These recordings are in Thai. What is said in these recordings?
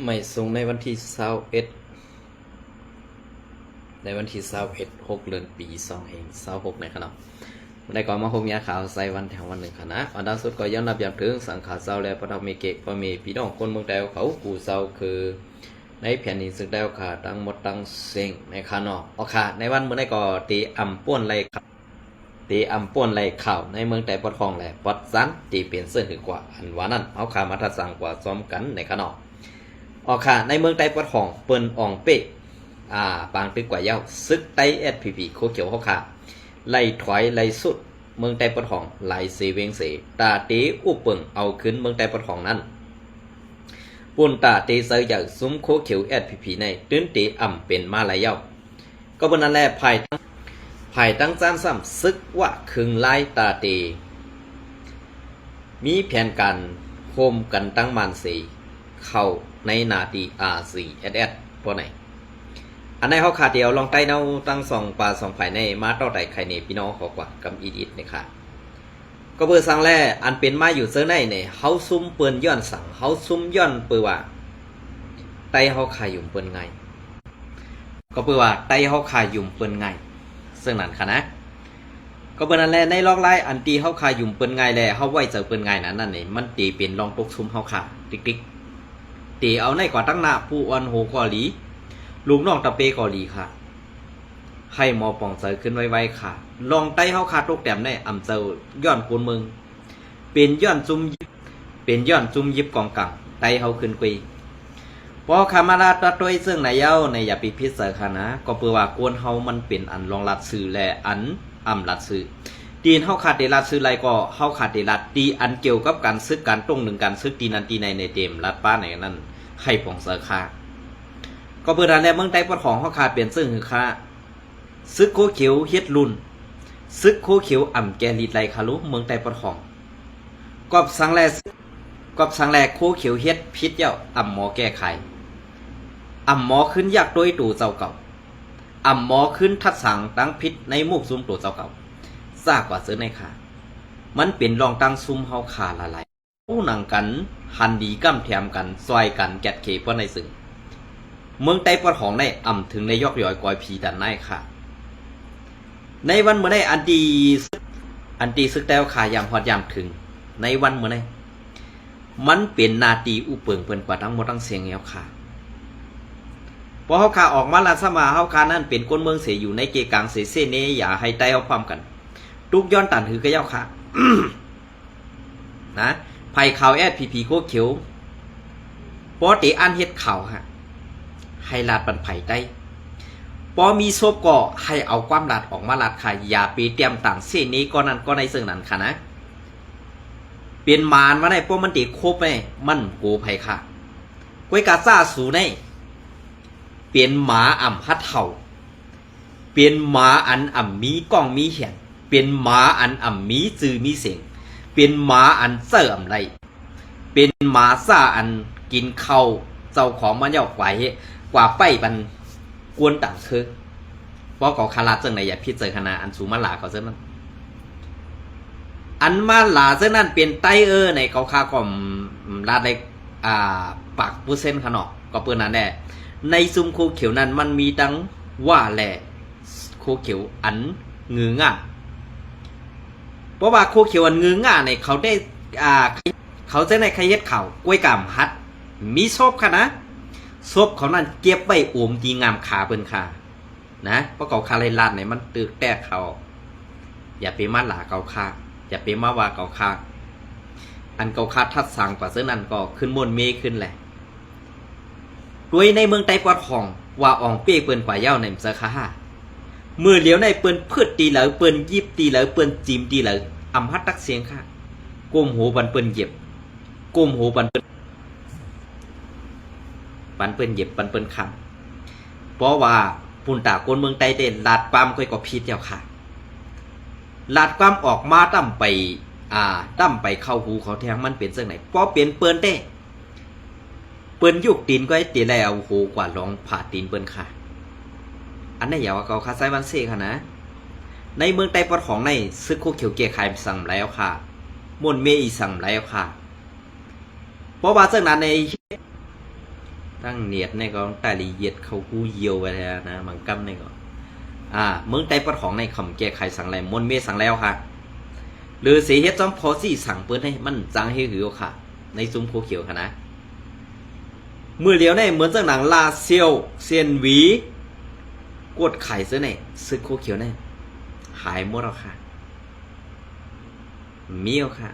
ไม่ส่งในวันที่21ในวันที่6 เดือนปี26ในขณะในก่อนมาพมยาข่าวใส่วันแถววันหนึ่งคณะอันดับสุดก็ย้อนนับย้อนถึงสังขารเศร้าและพระธรรมเกะพระมีพี่น้องคนเมืองแดวเขากูเศร้าคือในแผ่นดินซึ่งแดวขาตั้งหมดตั้งเสียงในคานออกขาในวันเมื่อได้ก่อตีอ่ำป้วนไรตีอ่ำป้วนไรข่าวในเมืองแต่ปดคลองแหละปดสันตีเปลี่ยนเสื้อถือกว่าอันว่านั่นเอาขามาทัดสั่งกว่าซ้อมกันในคานออกขาในเมืองไต้ปดคลองเปิ้นอ่องเป๊ะปางตึกกว่าเย้าซึกไต้SPPโคเขียวเขาขาไล่ถอยไล่สุดเมืองไต้ปดคลองไล่เสเวงเสตาตีอุปเปิงเอาขึ้นเมืองไต้ปดคลองนั้นปุ่นตาตีเสยจากซุ้มโคเขียวSPPในตื้นตีอ่ำเป็นมาลายเย้าก็บนนั้นแหละภายตั้งจ้านซ้ำซึกว่าคึงไล่ตาตีมีแผนการโฮมกันตั้งมันสีเข้าในนาตีR4SS พวกไหนอันในเขาขาเดียวลองไต้เนาตั้งสองป่าสองฝ่ายในมาต่อไต่ไข่เนพี่น้องขอกว่ากำอีดเนี่ยค่ะก็เบอร์สังแรอันเป็นมาอยู่เซอร์ในเนี่ยเขาซุ่มเปิ้นย้อนสั่งเขาซุ่มย้อนเปื่อว่าไต้เขาขายุ่มเปิ้นไงก็เปื่อว่าไต้เขาขายุ่มเปิ้นไงซึ่งนั่นค่ะนะก็เบอร์นั้นแหละในลอกไล่อันตีเขาขายุ่มเปิ้นไงแหละเขาไว้เจอเปิ้นไงนั่นนี่มันตีเป็นลองตกซุ่มเขาขาติ๊กตีเอาในกว่าตั้งหน้าผู้อันโหกอหลีลูกน้องตะเปกอหลีค่ะให้หมอป่องเสยขึ้นไวๆค่ะลองไต้เฮาคาตกแต้มในอำเภอย้อนปูนเมืองเป็นย้อนจุ่มยิบกองกังไต้เฮาขึ้นกุยพอคามาลาตะตวยซึ่งในเย้าในอย่าไปพิษเสอค่ะนะก็เปื่อว่ากวนเฮามันเป็นอันรองรัดซื้อและอันรัดซื้อตีนเฮาขาดเดรัดซื้อไรก็เฮาขาดเดรัดตีอันเกี่ยวกับการซึกการตรงหนึ่งการซึกตีนันตีในเต็มรัดป้าไหนนั้นให้ป่องเสอค่ะก็เปิดร้านแล้วเมืองไต้ปดของเขาขาดเปลี่ยนซึ่งคือค่าซึกโคเขียวเฮ็ดรุ่นซึกโคเขียวอ่ำแกลีดไรคารุเมืองไต้ปดของกอบสังแลโคเขียวเฮ็ดพิษเย้าอ่ำหมอแก้ไขอ่ำหมอขึ้นยากด้วยตู่เจ้าเก่าอ่ำหมอขึ้นทัดสั่งตั้งพิษในมุกซุ่มตู่เจ้าเก่าซากกว่าซื้อในขามันเป็นรองตั้งซุ่มเฮาขาละลายผู้หนังกันหันดีก้ำแถมกันซอยกันแกดเขเพราะในซึ่งเมืองไต้ปดของในอ่ำถึงในยอกย่อยกอยผีดันในค่ะในวันเมื่อได้อันตีซึกแต้วขายามฮอดยามถึงในวันเมื่อได้มันเป็นนาตีอุเปิงเพิ่นกว่าทั้งหมดทั้งเสียงแล้วค่ะพอเฮาขาออกมาลาสมาเฮาขานั่นเป็นคนเมืองเสียอยู่ในเกกังเสเสเนอย่าให้ไต้เฮาความกันทุกย้อนตันหือกะเย้าค่ะ นะไผข่าวSPPโคเขียวปอติอันเฮ็ดข่าวฮะให้ลาดปันไผ่ได้พอมีศพก็ให้เอาความลาดออกมาลาดค่ะอย่าไปเตรียมต่างเส้นนี้ก็นั่นก็ในซึ่งนั้นค่ะนะเปลี่ยนมานมาได้เพราะมันติครบไงมันโกไผ่ค่ะก้วยกาซ่าสูในเปลี่ยนหมาอ่ำฮัดเห่าเปลี่ยนหมาอันอ่ำมีกล้องมีเหียนเปลี่ยนหมาอันอ่ำมีจือมีเสียงเปลี่ยนหมาอันเสื่อมไรเป็นหมาซ่าอันกินข้าวเจ้าของมันเยาะกว่าไปบันกวนต่างคือเพราะเขาคาราจังไหนอย่าพิจารณาอันสูงมาหลาเขาเส้นนั้นอันมาหลาเส้นนั้นเป็นไตในเขาคาก่อมลาดในปากผู้เส้นขนอกก็เปื้อนนั้นแน่ในซุ่มโคเขียวนั้นมันมีดังว่าแหล่โคเขียวอันงือง่าเพราะว่าโคเขียวอันงือง่าในเขาได้เขาจะในใครเฮ็ดข่าวกล้วยกำฮัดมีศพค่ะนะศพเขานั่นเก็บไว้โอมดีงามขาเปิ้นค่ะนะเพราะเขาคาไรลาดเนี่ยมันตึกแตกเขาอย่าไปมาหลาเกาคาอย่าไปมาว่าเกาคาอันเกาคาทัดสั่งกว่าเส้นนั้นก็ขึ้นมนเมขึ้นแหละด้วยในเมืองไต้ปอดของว่าอ่องเป้เปิ้นกว่าเย้าในเสือคามือเหลียวในเปิ้นพืชตีเหลอเปิ้นยิบตีเหลอเปิ้นจิมตีเหลออำฮัดตักเสียงค่ะก้มหูบันเปิ้นเหยียบก้มหูบันเปิ้นเหยียบปันเปิ้นคำเพราะว่าปุ่นตาคนเมืองไต้เต้นลาดความค่อยก็ผิดเจ้าค่ะลาดความออกมาตั้มไปเข้าหูเขาแทงมันเป็นเรื่องไหนเพราะเปลี่ยนเปิ้นเต้เปิ้นยุกตีนก็ให้ตีแล้วโหกว่าลองผ่าตีนเปิ้นค่ะอันนี้อย่าว่าเขาคาไซวันเซ่ค่ะนะในเมืองไต้ปอดของในซึกโคเขียวเกียร์ไข่สั่งแล้วค่ะมนเมอีสั่งแล้วค่ะเพราะว่าเรื่องนั้นใน ตั้งเนียดในก็ตายละเอียดเขากูเยียวไปแล้วนะมังกำในก็เมืองไต้ปะของในคำแก้ไขสั่งไรมนเมสั่งแล้วค่ะหรือเสียเฮ็ดจอมพอสี่สั่งเปิ้นให้มันจางให้หือค่ะในซุ้มโคเขียวค่ะนะมือเดียวในเหมือนจากหนังลาเซียวเซียนหวีกดไข่เสื้อในซึกโคเขียวในหายหมดแล้วค่ะมีแล้วค่ะ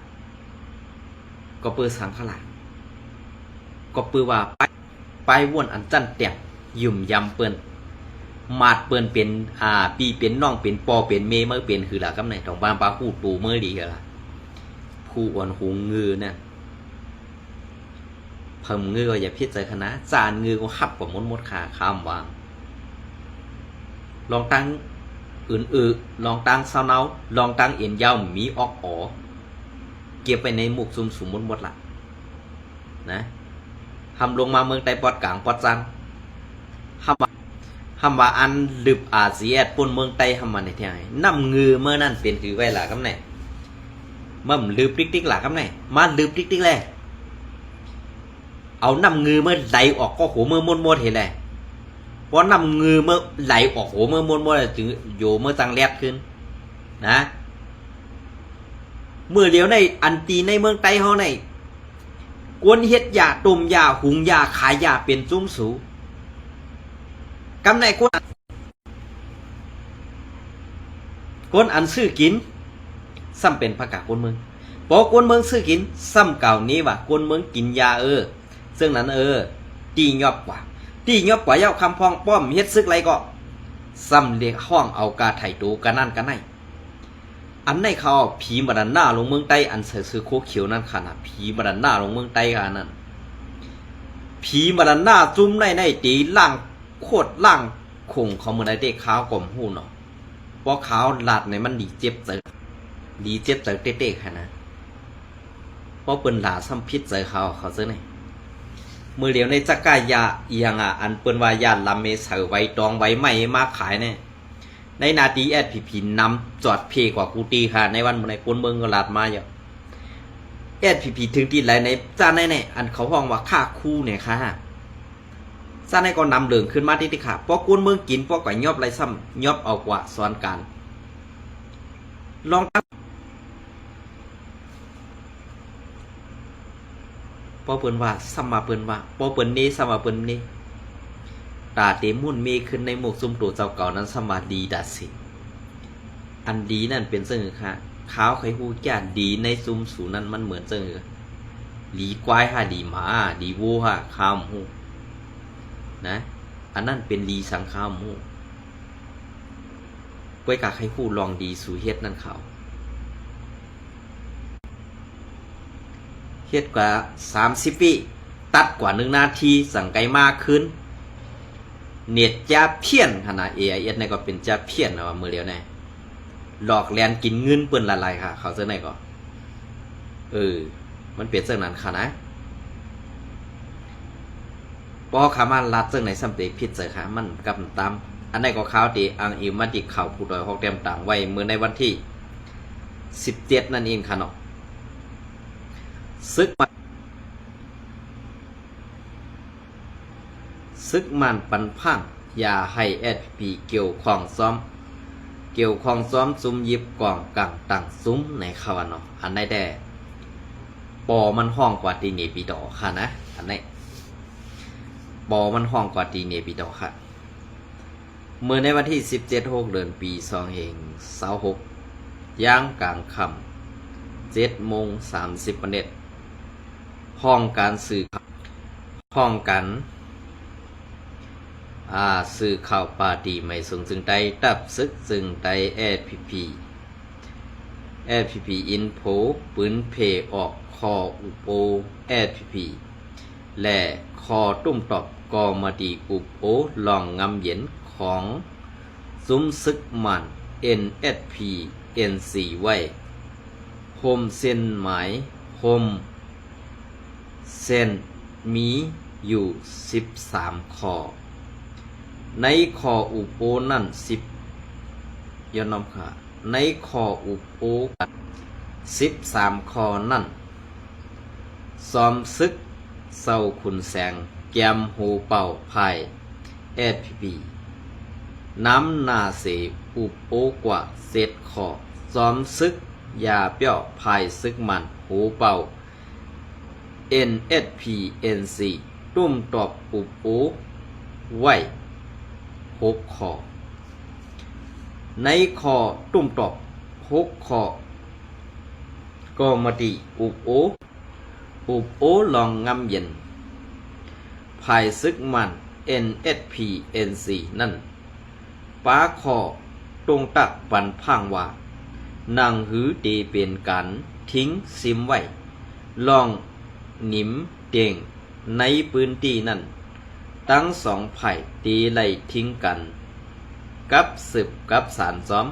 ก็เปิดสังขลาก็ปือว่าไปว่นอันจันเตียงยุ่มยำเปิ้นมาดเปิ้นเป็นปีเป็นน้องเป็นปอเป็นเมเมื่อเป็นคือละกำไหนของบ้านปลาหูตูเมื่อดีเหรอผู้อ่อนหูงือเนี่ยเพิ่มงือก็อย่าพิจารณาจานงือก็หับกว่ามดขาข้ามวางลองตั้งอื่นลองตั้งเศร้าเนาลองตั้งเอ็นยาวมีออกอ๋อเก็บไปในหมุกซุ่มสุมมดละนะทำลงมาเมืองไต้ปอดกลางปอดจังทำว่าอันลึบอาเซียดปนเมืองไต้ทำมาในที่ไหนน้ำงือเมื่อนั่นเป็นคือไว้หล่ะครับเนี่ยมั่มลืบติ๊กหล่ะครับเนี่ยมาลืบติ๊กแหละเอาน้ำงือเมื่อไหลออกก็โหเมื่อมดเห็นแหละเพราะน้ำงือเมื่อไหลออกโหเมื่อมดจึงโยเมื่อจังแรดขึ้นนะเมื่อเดียวในอันตีในเมืองไต้เขาในกวนเฮ็ดยาต้มยาหุงยาขายยาเป็นจุ้มสูกำไหนกวนอันซื้อกินซ้ำเป็นผักกาดกวนเมืองพอกวนเมืองซื้อกินซ้ำเก่านี้ว่ากวนเมืองกินยาซึ่งนั้นตียอบกว่าเย้าคำพองป้อมเฮ็ดซึกไรก็ซ้ำเรียกห้องเอากาไถ่ตูกันนั่นกันไหนอันในเขาผีบดันหน้าลงเมืองใต้อันซื้อโคเขียวนั่นขนาดผีบดันหน้าลงเมืองใต้กันนั่นผีบดันหน้าจุ้มในตีล่างโคตรล่างคงเขาเมื่อใดเด็กขาวกลมหูเนาะเพราะขาวหลาดในมันดีเจ็บเตะค่ะนะเพราะเปิ้นหลาซ้ำพิษใจเขาซื้อไหนมือเดียวในจักรยาเอียงอันเปิ้นว่ายาลำเมเสือไว้ตองไว้ไม่มาขายเนี่ยในนาทีแอดผีนำจอดเพกว่ากูตีค่ะในวันในคนเมืองก็ลาดมาอยู่แอดผีถึงตีไรในจ้าในอันเขาห้องว่าค่าคู่เนี่ยค่ะจ้าในก็นำเหลืองขึ้นมาที่ค่ะพอกูเมืองกินพอก่อยยอบไรซ้ำยอบเอากว่าซ้อนกันลองตั้งพอเปิ้นว่าซ้ำมาเปิ้นว่าพอเปิ้นนี้ซ้ำมาเปิ้นนี้ตาเตมุ่นมีขึ้นในหมวกซุ่มตัวเจ้าเก่านั้นสมาดีดัดสิอันดีนั่นเป็นเสื่อค่ะขาวไข่หูแก่ดีในซุ่มสูนั้นมันเหมือนเสื่อหลีควายค่ะดีหมาดีวัวค่ะข้ามหูนะอันนั้นเป็นลีสังข้ามหูกล้วยกาไข่หูลองดีสู่เฮ็ดนั่นเขาเฮ็ดกว่า30 ปีตัดกว่า1 นาทีสั่งไกลมากขึ้นเน็ตจะเพี้ยนขนาด AIS ในก็เป็นจะเพี้ยนนะว่ามือเดียวแน่หลอกแลนกินเงินเปิ้นละลายค่ะเขาเสื้อในก็มันเปลี่ยนเสื้อนั้นค่ะนะพอขามาลัดเสื้อในสัมเตพิษเสื้อค่ะมันกับตามอันไหนก็ข่าวตีอังอิวมาติข่าวผู้ดอยฮอกเต็มต่างไว้เมื่อในวันที่17นั่นเองค่ะเนาะซึกมันปันพังอย่าให้แอดพีเกี่ยวข้องซ้อมซุ้มยิบกล่องกังต่างซุ้มในข่าวเนาะอันไหนแต่ปอมันห้องกว่าตีเนปีดอค่ะนะอันไหนปอมันห้องกว่าตีเนปีดอค่ะเมื่อในวันที่17 เดือนปี2526ย่างกลางค่ำ7:30 นห้องการสื่อห้องกันสื่อข่าวปาดีไม่ส่งจึงใดตับซึกจึงใดFPPอินโฟปืนเพออกคออุโปFPP และคอตุ้มตอบกอมาดีอุโปลองงำเย็นของซุ้มซึกมัน NSP NC ไว้โฮมเส้นหมายโฮมเส้นมีอยู่13 ข้อในข้ออุโปนั่น10ย้อนน้ำค่ะในข้ออุโป13 ข้อนั่นซ้อมซึกเศร้าขุนแสง แกมหูเป่าภายเอพีพีน้ำนาเสอุบโอกว่าเสร็จขอซ้อมซึกยาเปี้ยวภายซึกมันหูเป่า NSPNC ตุ้มตอบอุบโอไว้6ข้อในข้อตุ้มตอบ6ข้อก็มาดีอุบโอลองงำเย็นภายซึกมัน NSPNC นั่นป้าขอตรงตักปันพังว่านางหือเตเป็นการทิ้งซิมไว้ลองหนิมเตียงในพื้นที่นั้นตั้งสองไผ่ตีไล่ทิ้งกันกับสืบกับสารซ้อม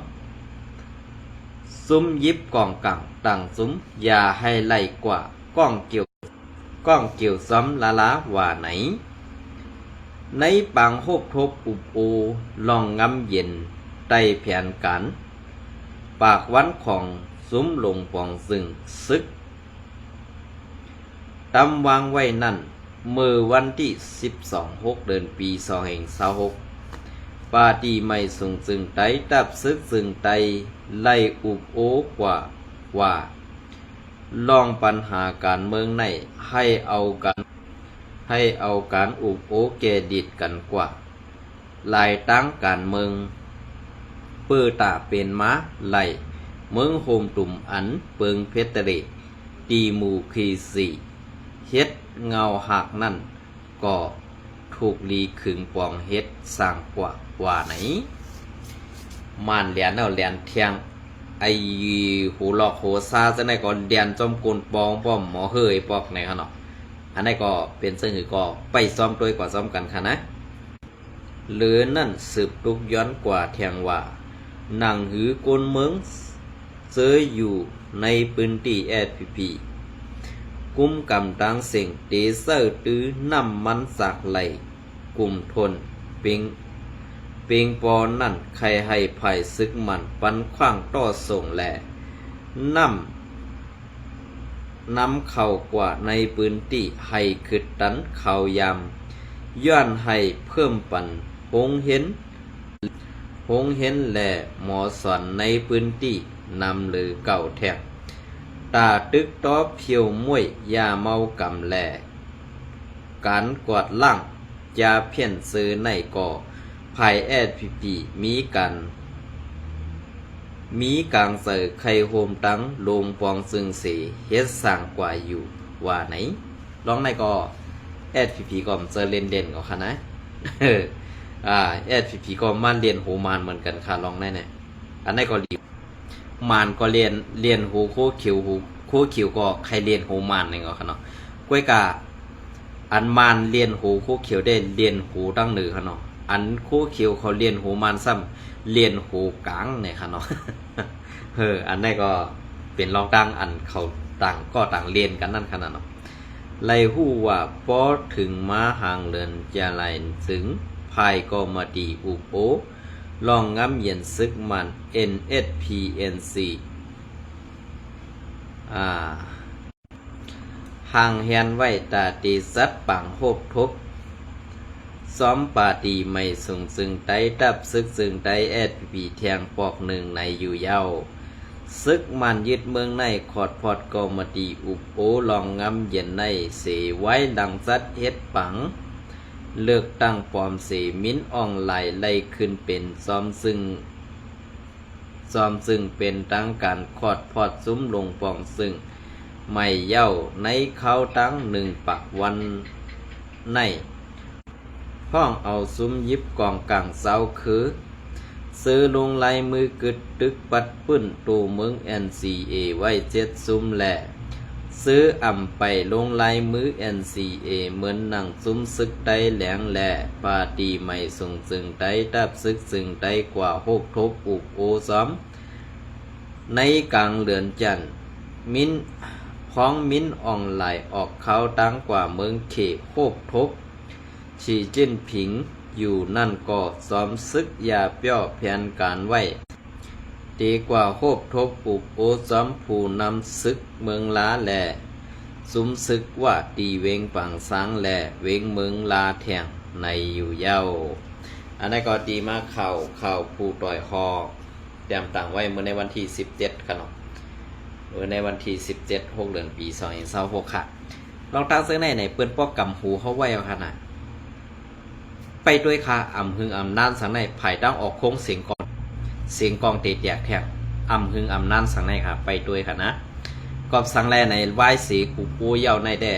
ซุ้มยิบกองกังต่างซุ้มอย่าให้ไล่กว่าก้องเกี่ยวซ้อมละว่าไหนในปางโฮบทบอุบโอลองงำเย็นใต้แผนการปากวันของซุ้มลงปองซึ่งซึกตำวางไว้นั่นเมื่อวันที่12 เดือนปี2526ปาตีไม่ส่งซึ่งไตตับซึกซึ่งไตไล่อุบโอกว่าลองปัญหาการเมืองในให้เอาการอุบโอเกดิดกันกว่าลายตั้งการเมืองเปื้อตาเป็นม้าไหลเมืองโฮมตุ่มอันเปิงเพชรเรตีมูคีสีเฮ็ดเงาหักนั่นก็ถูกลีขึงปองเฮ็ดสร้างกว่าไหนมานเหลียนเอาเหลียนเทียงไอหูหลอกโหซาจะไหนก่อนเดียนจอมกุนปองป้อมหมอเฮยปอกในขนาดอันนี้ก็เป็นซึ่งหือก็ไปซ้อมด้วยกว่าซ้อมกันค่ะนะหรือนั่นสืบตุกย้อนกว่าเทียงว่าหนังหือกนเมืองเจออยู่ในพื้นที่แอดพีกุมกำดังเสียงเตเซอร์ตื้อนำมันสักไหลกลุ่มทนปิงปอนั่นใครให้ไผ่ซึกมันปันขว้างต่อส่งแหล่นำเข้ากว่าในพื้นที่ให้ขึ้นตันเขายำย้อนให้เพิ่มปันหงเห็นแหล่หมอสอนในพื้นที่นำหรือเก่าแทกตาตึกต้อเพียวมวยยาเมากำแหล่การกวาดล่างยาเพี้ยนซื้อในก่อภายแอดพีมีกลางเสอไข่โฮมตั้งลงปองซึ่งเสเฮ็ดสร้างกว่าอยู่ว่าไหนลองในก็แอดพีก็เจอเล่นเด่นก็ค่ะนะแอดพีก็มาเรียนโฮมานเหมือนกันค่ะลองได้เนี่ยอันนี้ก็ดีมานก็เรียนโฮโคคิวก็ใครเรียนโฮมานนี่ก็ค่ะเนาะก้วยกาอันมานเรียนโฮโคคิวได้เรียนโฮตั้งหนึ่งค่ะเนาะอันโคคิวเขาเรียนโฮมานซ้ำเรียนโฮกลางเนี่ยค่ะเนาะอันนี้ก็เป็นรองตั้งอันเขาต่างเรียนกันนั่นขนาดเนาะไล่ฮู้ว่าพอถึงมาห่างเลินจะไล่ถึงภายก็มาดีอุโอลองงำเย็นซึกมัน NSPNC ห่างแฮนไว้ตาตีสัดปังโฮบทบซ้อมปาตีไม่ส่งซึ่งไตดับซึกซึ่งไตแอดพีแทงปอกหนึ่งในอยู่เย้าซึกมันยึดเมืองในขอดพอดก็มาตีอุบโอลองงำเย็นในเสไว้ดังซัดเฮ็ดปังเลือกตั้งปอมเสมิ้นอ่องไหลไล่ขึ้นเป็นซ้อมซึ่งเป็นตั้งการขอดพอดซุ้มลงปองซึ่งไม่เย้าในเขาตั้งหนึ่งปักวันในห้องเอาซุ้มยิบกองกลางเสาคือซื้อลงลายมือกึดตึกปัดปื้นตูเมือง NCA ไว้7ซุ้มแหล่ซื้ออ่ำไปลงลายมือ NCA เหมือนหนังซุ้มซึกได้แหลงแหล่ปาตีไม่ส่งซึ่งได้ดับซึกซึ่งได้กว่า6ทบอุกโอซ้อมในกลางเรือนจันพ้องมิ้นอ่องไหลออกเขาตั้งกว่าเมืองเขโคบทบชีจิ้นผิงอยู่นั่นก็ซ้อมซึกยาเปี้ยวแผนการไว้ดีกว่าโคบทบอุบโอซ้อมผู้นำซึกเมืองล้าแหล่ ซุ้มซึกว่าตีเวงปังสังและเวงเมืองลาแทงในอยู่เย้าอันนั้นก็ตีมาเข่าผู้ต่อยคอเตรียมต่างไว้เมื่อในวันที่17ขนมเมื่อในวันที่17 6 เดือนปี2026ค่ะลองตั้งเสื้อในเปื้อนปอกกำหูเขาไว้เอาขนาดไปด้วยค่ะอ่ำหึงอ่ำนานสังในไผ่ตั้งออกโค้งเสียงกองเตะแตกแทกอ่ำหึงอ่ำนานสังในค่ะไปด้วยค่ะนะกอบสังแลในไหว้สีกูปูเย้าในแด่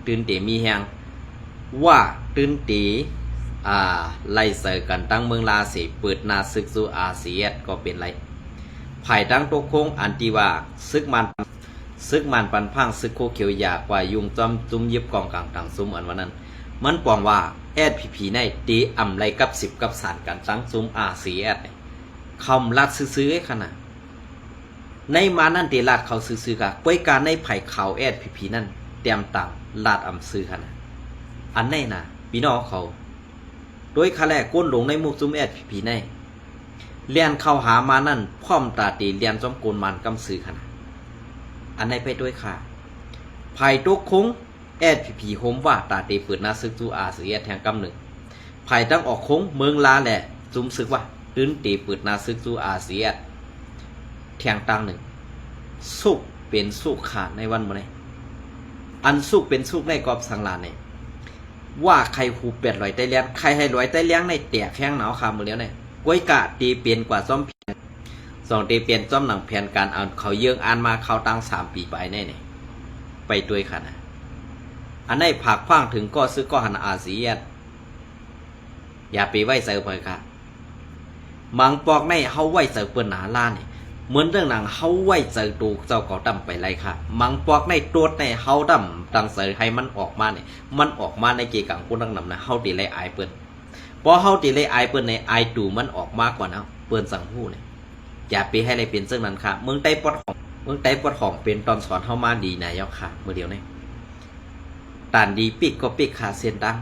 ตื่นเตมีแหงว่าตื่นเตไล่เสอกันตั้งเมืองลาสีเปิดนาศึกสู่อาเซียนก็เป็นไรไผ่ตั้งตกโค้งอันตีว่าซึกมันปันพังซึกโคเขียวยากว่ายุงจอมจุ้มยิบกองกลางต่างซุ้มอันวันนั้นมันปองว่าแอดผีในตีอ่ำไรกับ10กับสารกันตั้งซุ้มอาเซียนคำลัดซื้อๆขนาดในมานั่นตีลาดเขาซื้อๆกะป่วยการในไผ่เขาแอดผีนั่นเตรียมต่างลาดอ่ำซื้อขนาดอันไหนนะพี่น้องเขาโดยคาแรกก้นลงในมุกซุ้มแอดผีในเลียนเข้าหามานั่นพร้อมตาตีเลียนจอมโกนมันกำซื้อขนาดอันไหนไปด้วยค่ะไผ่ตกคงแอดผีโฮมว่าตาตีเปิดนาซึกจูอาเซียแทงกำหนึ่งไผ่ตั้งออกคงเมืองลาแหละจุ้มซึกว่าตื้นตีเปิดนาซึกจูอาเซียแทงตังหนึ่งสุกเป็นสุกขาดในวันมื้อนี้อันสุกเป็นสุกในกอบสังลานเนี่ยว่าใครหูเป็ดลอยไต้เลี้ยงใครให้ลอยไต้เลี้ยงในแตกแข้งหนาวคามือเลี้ยวเนี่ยก้วยกะตีเปลี่ยนกว่าซ้อม2ตีเปลี่ยนซ้อมหนังแผนการเอาเขาเยื่องอ่านมาเขาตั้ง3 ปีไปแน่เนี่ยไปด้วยค่ะนะอันไหนผักฟังถึงก็ซื้อก็หันอาเซียนอย่าไปไว้เสือไปค่ะมังปอกในเฮาไว้เสือเปิ้นหนาล้านเนี่ยเหมือนเรื่องหนังเฮาไว้เสือตูเจ้าก็ดำไปไรค่ะมังปอกในตัวในเฮาดำตังเสือให้มันออกมาเนี่ยมันออกมาในเกี่ยกังคนดังนำนะเฮาตีไรอายเปิ้นพอเฮาตีไรอายเปิ้นในอายตูมันออกมากกว่านะเปิ้นสั่งหู้เนี่ยอย่าไปให้อะไรเป็นซึ่งนั้นค่ะเมืองใต้ปอดของเป็นตอนสอนเฮามาดีนายกค่ะเมื่อเดียวนี่ตานดีปิกก็ปิกขาเส้นดัง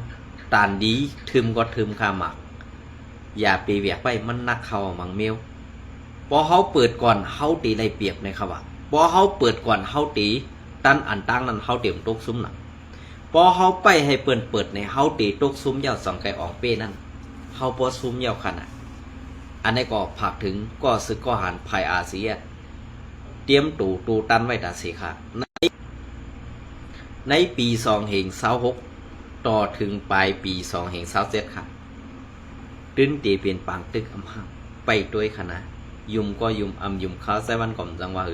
ตานดีทึมก็ทึมขาหมักอย่าไปแหวกไปมันนักเข้ามังเมียวพอเฮาเปิดก่อนเฮาตีไรเปรียบในครับว่าพอเฮาเปิดก่อนเฮาตีตันอันตั้งนั้นเฮาเตรียมตกซุ้มหนักพอเฮาไปให้เปิดในเฮาตีตกซุ้มยาว2 ไก่ออกเป้นั่นเฮาพอซุ้มยาวขนาดอันนี้ก็ผักถึงก็ซึกก็หันภายอาเซียนเตรียมตูตันไว้ตาสีค่ะในปี2026ต่อถึงปลายปี2027ค่ะตื้นตีเปลี่ยนปางตึกอำหังไปด้วยคณะยุมก็ยุมยุมข้าวไส้วันก่อมจังว่า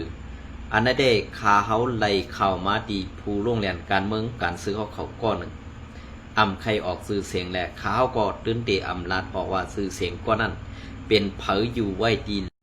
อันนั้นได้คาเฮาไล่เข้ามาตีผู้โรงเรียนการเมืองการซื้อเขาก้อนหนึ่งใครออกซื้อเสียงแหละข้าวก็ตื้นตีลาดออกว่าซื้อเสียงก้อนนั้นเป็นเผยอยู่ไว้ดี